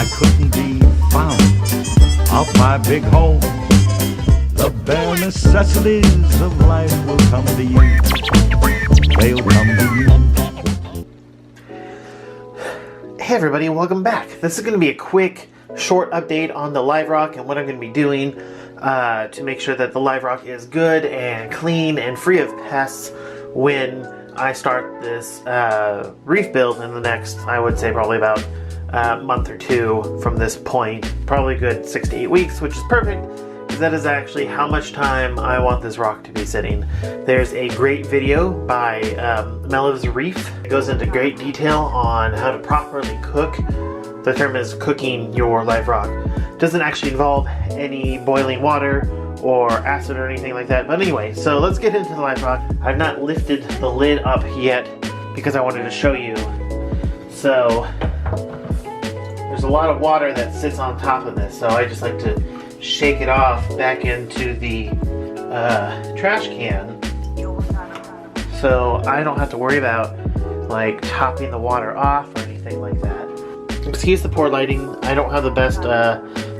I couldn't be found off my big home. The bare necessities of life will come to you. They'll come to you. Hey everybody, welcome back. This is going to be a quick, short update on the live rock and what I'm going to be doing to make sure that the live rock is good and clean and free of pests when I start this reef build in the next, I would say probably about month or two from this point. Probably good 6 to 8 weeks, which is perfect because that is actually how much time I want this rock to be sitting. There's a great video by Melev's Reef. It goes into great detail on how to properly cook. The term is cooking your live rock. It doesn't actually involve any boiling water or acid or anything like that. But anyway, so let's get into the live rock. I've not lifted the lid up yet because I wanted to show you. So there's a lot of water that sits on top of this, so I just like to shake it off back into the trash can so I don't have to worry about like topping the water off or anything like that. Excuse the poor lighting. I don't have the best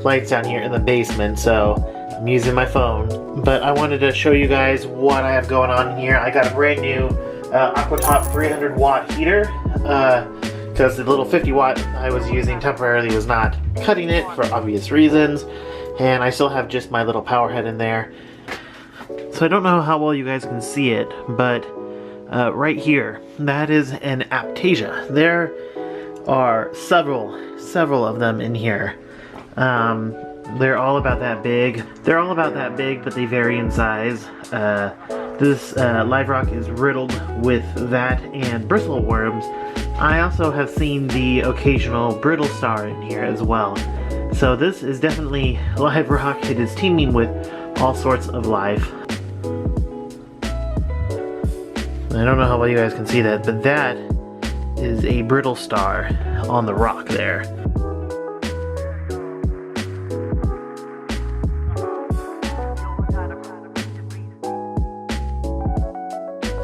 lights down here in the basement, so I'm using my phone. But I wanted to show you guys what I have going on in here. I got a brand new Aquatop 300 watt heater because the little 50 watt I was using temporarily was not cutting it for obvious reasons. And I still have just my little power head in there. So I don't know how well you guys can see it, but right here, that is an Aptasia. There are several of them in here. They're all about that big. They're all about that big, but they vary in size. This live rock is riddled with that and bristle worms. I also have seen the occasional brittle star in here as well. So this is definitely live rock. It is teeming with all sorts of life. I don't know how well you guys can see that, but that is a brittle star on the rock there.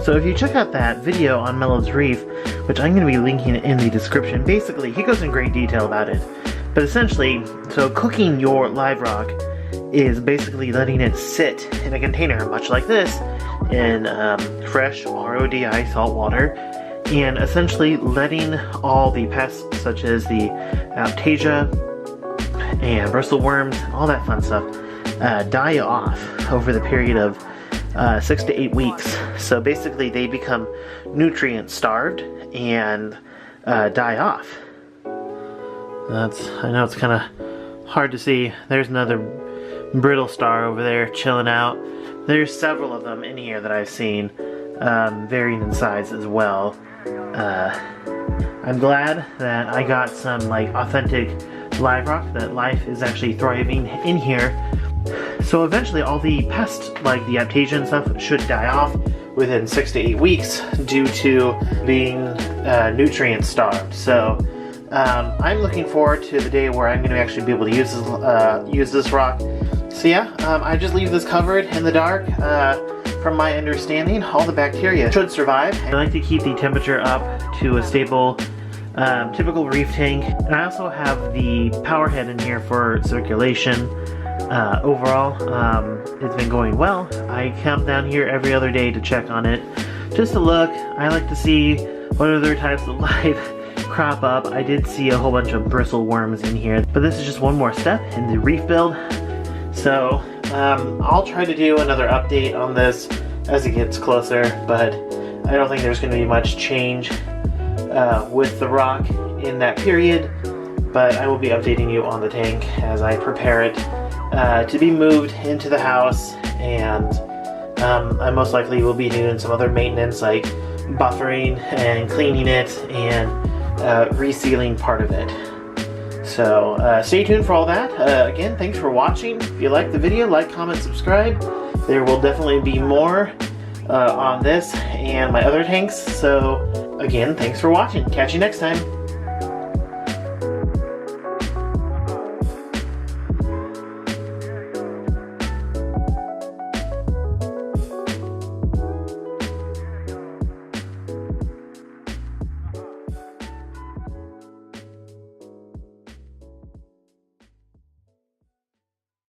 So if you check out that video on Melev's Reef, which I'm going to be linking in the description, basically he goes in great detail about it. But essentially, so cooking your live rock is basically letting it sit in a container, much like this, in fresh RODI salt water, and essentially letting all the pests such as the Aptasia and bristle worms and all that fun stuff die off over the period of 6 to 8 weeks. So basically they become nutrient starved and die off. I know it's kind of hard to see. There's another brittle star over there chilling out. There's several of them in here that I've seen, varying in size as well. I'm glad that I got some like authentic live rock, that life is actually thriving in here. So eventually all the pests like the Aptasia and stuff should die off within 6 to 8 weeks due to being nutrient starved. So I'm looking forward to the day where I'm going to actually be able to use this rock. So yeah, I just leave this covered in the dark. From my understanding, all the bacteria should survive. I like to keep the temperature up to a stable, typical reef tank. And I also have the power head in here for circulation. Overall, it's been going well. I come down here every other day to check on it, just to look. I like to see what other types of life crop up. I did see a whole bunch of bristle worms in here, but this is just one more step in the reef build. So I'll try to do another update on this as it gets closer, but I don't think there's going to be much change with the rock in that period. But I will be updating you on the tank as I prepare it to be moved into the house, and I most likely will be doing some other maintenance like buffering and cleaning it and resealing part of it. So stay tuned for all that. Again, thanks for watching. If you liked the video, like, comment, subscribe. There will definitely be more on this and my other tanks. So again, thanks for watching. Catch you next time.